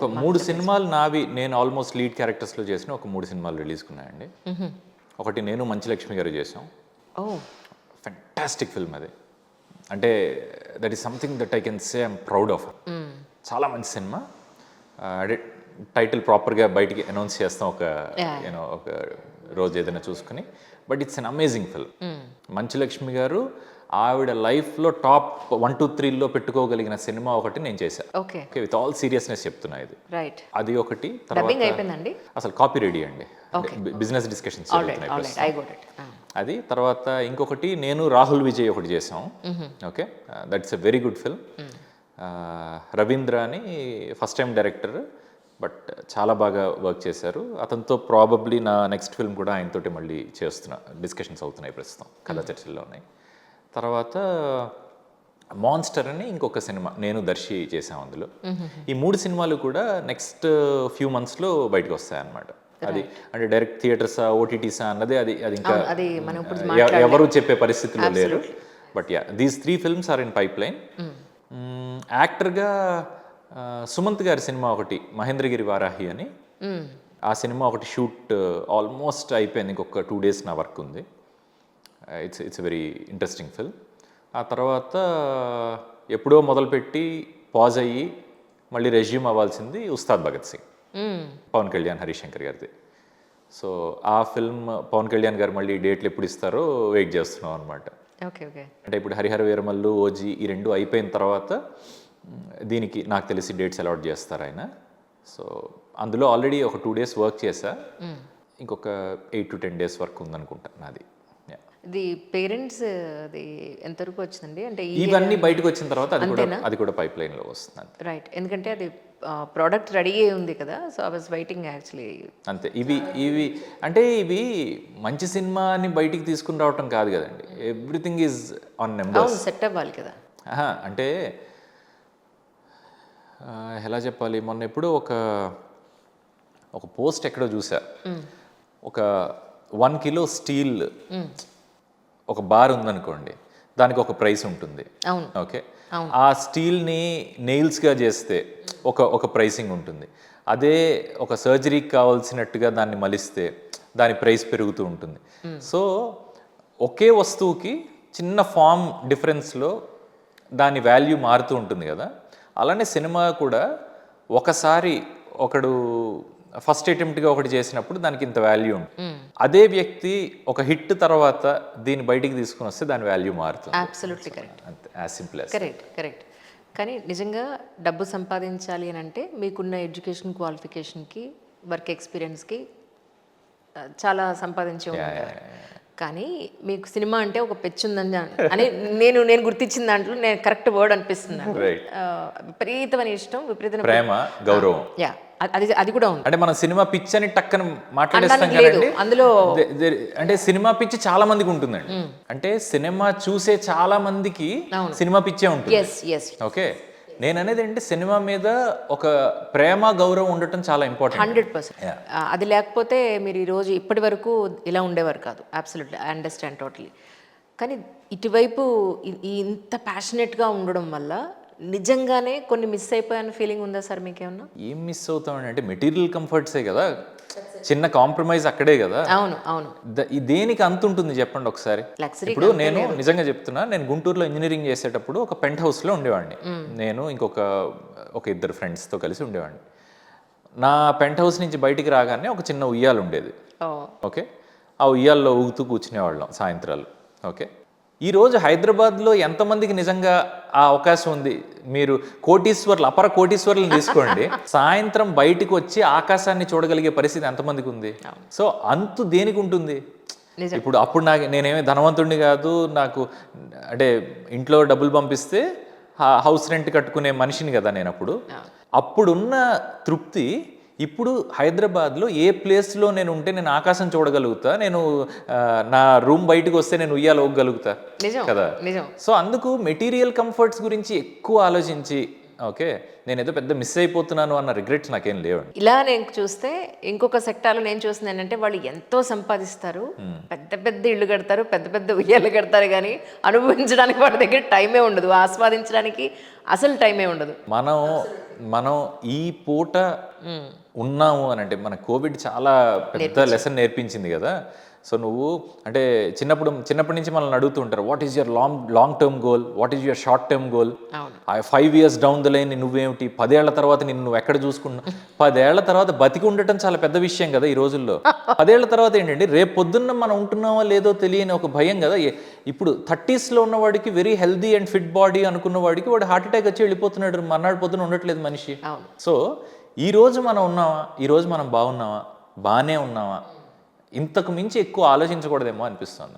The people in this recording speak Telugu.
ఒక 3 సినిమాలు నావి నేను ఆల్మోస్ట్ లీడ్ క్యారెక్టర్స్లో చేసిన ఒక 3 సినిమాలు రిలీజ్కున్నాయండి. ఒకటి నేను మంచు లక్ష్మి గారు చేసాం. ఓహ్! ఫెంటాస్టిక్ ఫిల్మ్ అది. అంటే that is something that I can say I'm proud of. చాలా మంచి సినిమా. అదే టైటిల్ ప్రాపర్గా బయటికి అనౌన్స్ చేస్తాం ఒక యూనో ఒక రోజు ఏదైనా చూసుకుని. But it's an amazing film. Manchu Lakshmi గారు ఆవిడ లైఫ్లో టాప్ 1, 2, 3లో పెట్టుకోగలిగిన సినిమా ఒకటి నేను చేశాను. Okay. Okay, with all seriousness చెప్తున్నా ఇది. రైట్. అది ఒకటి. డబ్బింగ్ అయిపోయిందండి? అసలు కాపీ రెడీ అండి. బిజినెస్ డిస్కషన్స్ అది. తర్వాత ఇంకొకటి నేను రాహుల్ విజయ్ ఒకటి చేసాం. Okay, that's a very good film. Ravindra అని ఫస్ట్ టైం డైరెక్టర్, బట్ చాలా బాగా వర్క్ చేశారు. అతనితో ప్రాబబ్లీ నా నెక్స్ట్ ఫిల్మ్ కూడా ఆయనతోటి మళ్ళీ చేస్తున్నా. డిస్కషన్స్ అవుతున్నాయి ప్రస్తుతం, కథా చర్చల్లో ఉన్నాయి. తర్వాత మాన్స్టర్ అని ఇంకొక సినిమా నేను దర్శి చేసాం అందులో. ఈ 3 సినిమాలు కూడా నెక్స్ట్ ఫ్యూ మంత్స్లో బయటకు వస్తాయన్నమాట. అది అంటే డైరెక్ట్ థియేటర్సా ఓటీటీసా అన్నది అది ఇంకా ఎవరు చెప్పే పరిస్థితిలో లేరు. But yeah, these 3 films are in pipeline. యాక్టర్గా సుమంత్ గారి సినిమా ఒకటి మహేంద్రగిరి వారాహి అని, ఆ సినిమా ఒకటి షూట్ ఆల్మోస్ట్ అయిపోయింది. ఇంకొక 2 days నా వర్క్ ఉంది. It's very interesting film. ఆ తర్వాత ఎప్పుడో మొదలుపెట్టి పాజ్ అయ్యి మళ్ళీ రెజ్యూమ్ అవ్వాల్సింది ఉస్తాద్ భగత్ సింగ్, పవన్ కళ్యాణ్ హరిశంకర్ గారిది. సో ఆ ఫిల్మ్ పవన్ కళ్యాణ్ గారు మళ్ళీ డేట్లు ఎప్పుడు ఇస్తారో వెయిట్ చేస్తున్నాం అనమాట. Okay okay. అంటే ఇప్పుడు హరిహర వీరమల్లు, ఓజీ ఈ 2 అయిపోయిన తర్వాత దీనికి నాకు తెలిసి డేట్స్ అలాట్ చేస్తారు ఆయన. సో అందులో ఆల్రెడీ ఒక 2 days వర్క్ చేశా. ఇంకొక 8 to 10 days వర్క్ ఉందనుకుంటా నాది. ఇది పేరెంట్స్ అది ఎంతవరకు వచ్చిందండి? అంటే ఇవన్నీ బయటకు వచ్చిన తర్వాత అది కూడా పైప్ లైన్లో వస్తుంది. రైట్, ఎందుకంటే అది ప్రోడక్ట్ రెడీ అయ్యి ఉంది కదా. So I was waiting actually. అంతే. ఇవి అంటే ఇవి మంచి సినిమాని బయటికి తీసుకుని రావటం కాదు కదండి. Everything is on numbers. Set అవ్వాలి కదా. అంటే ఎలా చెప్పాలి, మొన్న ఎప్పుడో ఒక పోస్ట్ ఎక్కడో చూసా. ఒక 1 kilo స్టీల్ ఒక బార్ ఉందనుకోండి, దానికి ఒక ప్రైస్ ఉంటుంది. ఓకే, ఆ స్టీల్ని నెయిల్స్గా చేస్తే ఒక ప్రైసింగ్ ఉంటుంది. అదే ఒక సర్జరీకి కావాల్సినట్టుగా దాన్ని మలిస్తే దాని ప్రైస్ పెరుగుతూ ఉంటుంది. సో ఒకే వస్తువుకి చిన్న ఫామ్ డిఫరెన్స్లో దాని వాల్యూ మారుతూ ఉంటుంది కదా. అలానే సినిమా కూడా ఒకసారి ఒకడు ఫస్ట్ అటెంప్ట్గా ఒకటి చేసినప్పుడు దానికి ఇంత వాల్యూ ఉంటుంది. అదే వ్యక్తి ఒక హిట్ తర్వాత దీన్ని బయటికి తీసుకుని వస్తే దాని వాల్యూ మారుతుంది. Absolutely correct. అంతే, యాజ్ సింపుల్ యాజ్. కరెక్ట్. కానీ నిజంగా డబ్బు సంపాదించాలి అని అంటే మీకున్న ఎడ్యుకేషన్ క్వాలిఫికేషన్కి వర్క్ ఎక్స్పీరియన్స్కి చాలా సంపాదించే ఉంటారు. కానీ మీకు సినిమా అంటే ఒక పెచ్చుందని అని నేను గుర్తించిన దాంట్లో నేను కరెక్ట్ వర్డ్ అనిపిస్తుంది. విపరీతమైన ఇష్టం, విపరీతమైన ప్రేమ, గౌరవం. యా, అది కూడా ఉంది. అంటే మనం సినిమా పిచ్ అని టక్కన మాట్లాడేస్తాం కదండి అందులో. అంటే సినిమా పిచ్చి చాలా మందికి ఉంటుందండి. అంటే సినిమా చూసే చాలా మందికి సినిమా పిచ్చే ఉంటుంది. ఓకే, నేను అనేది అంటే సినిమా మీద ఒక ప్రేమ, గౌరవం ఉండటం చాలా ఇంపార్టెంట్. 100%. అది లేకపోతే మీరు ఈరోజు ఇప్పటి వరకు ఇలా ఉండేవారు కాదు. Absolutely, I understand totally. కానీ ఇటువైపు ఇంత ప్యాషనెట్గా ఉండడం వల్ల నిజంగానే కొన్ని మిస్ అయిపోయాను ఫీలింగ్ ఉందా సార్ మీకేమన్నా? ఏం మిస్ అవుతామండి అంటే మెటీరియల్ కంఫర్ట్సే కదా, చిన్న కాంప్రమైజ్ అక్కడే కదా. అవును. దేనికి అంత ఉంటుంది చెప్పండి ఒకసారి. ఇప్పుడు నేను నిజంగా చెప్తున్నా, నేను గుంటూరులో ఇంజనీరింగ్ చేసేటప్పుడు ఒక పెంట్ హౌస్లో ఉండేవాడిని. నేను ఇంకొక 2 ఫ్రెండ్స్తో కలిసి ఉండేవాడిని. నా పెంట్ హౌస్ నుంచి బయటికి రాగానే ఒక చిన్న ఉయ్యాలు ఉండేది. ఓకే, ఆ ఉయ్యాల్లో ఊగుతూ కూర్చునేవాళ్ళం సాయంత్రాలు. ఓకే, ఈరోజు హైదరాబాద్లో ఎంతమందికి నిజంగా ఆ అవకాశం ఉంది? మీరు కోటీశ్వర్లు, అపర కోటీశ్వర్లను తీసుకోండి, సాయంత్రం బయటకు వచ్చి ఆకాశాన్ని చూడగలిగే పరిస్థితి ఎంతమందికి ఉంది? సో అంతు దేనికి ఉంటుంది? అప్పుడు నేనేమి ధనవంతుడిని కాదు, నాకు అంటే ఇంట్లో డబ్బులు పంపిస్తే హౌస్ రెంట్ కట్టుకునే మనిషిని కదా నేను. అప్పుడున్న తృప్తి ఇప్పుడు హైదరాబాద్లో ఏ ప్లేస్లో నేను ఉంటే నేను ఆకాశం చూడగలుగుతా, నేను నా రూమ్ బయటకు వస్తే నేను ఉయ్యాలు ఊగగలుగుతా కదా. సో అందుకు మెటీరియల్ కంఫర్ట్స్ గురించి ఎక్కువ ఆలోచించి ఓకే నేను ఏదో పెద్ద మిస్ అయిపోతున్నాను అన్న రిగ్రెట్స్ నాకేం లేవు. ఇలా నేను చూస్తే ఇంకొక సెక్టార్లో నేను చూస్తుంది ఏంటంటే వాళ్ళు ఎంతో సంపాదిస్తారు, పెద్ద పెద్ద ఇళ్ళు కడతారు, పెద్ద పెద్ద ఉయ్యాలు కడతారు, కానీ అనుభవించడానికి వాళ్ళ దగ్గర టైమే ఉండదు, ఆస్వాదించడానికి అసలు టైమే ఉండదు. మనం మనం ఈ పూట ఉన్నాము అని అంటే మన కోవిడ్ చాలా పెద్ద లెసన్ నేర్పించింది కదా. సో నువ్వు అంటే చిన్నప్పటి నుంచి మనల్ని అడుగుతూ ఉంటారు, what is your long term goal, what is your short term goal, 5 years down the line నువ్వేమిటి, 10 ఏళ్ల తర్వాత నువ్వు ఎక్కడ చూసుకున్నావు. 10 ఏళ్ల తర్వాత బతికి ఉండటం చాలా పెద్ద విషయం కదా ఈ రోజుల్లో. 10 ఏళ్ల తర్వాత ఏంటంటే రేపు పొద్దున్న మనం ఉంటున్నామో లేదో తెలియని ఒక భయం కదా. ఇప్పుడు 30sలో ఉన్నవాడికి very healthy and fit body అనుకున్న వాడికి వాడు హార్ట్ అటాక్ వచ్చి వెళ్ళిపోతున్నాడు, మర్నాడు పొద్దున ఉండట్లేదు మనిషి. సో ఈ రోజు మనం ఉన్నామా, ఈ రోజు మనం బాగున్నామా, బాగానే ఉన్నామా, ఇంతకు మించి ఎక్కువ ఆలోచించకూడదేమో అనిపిస్తుంది.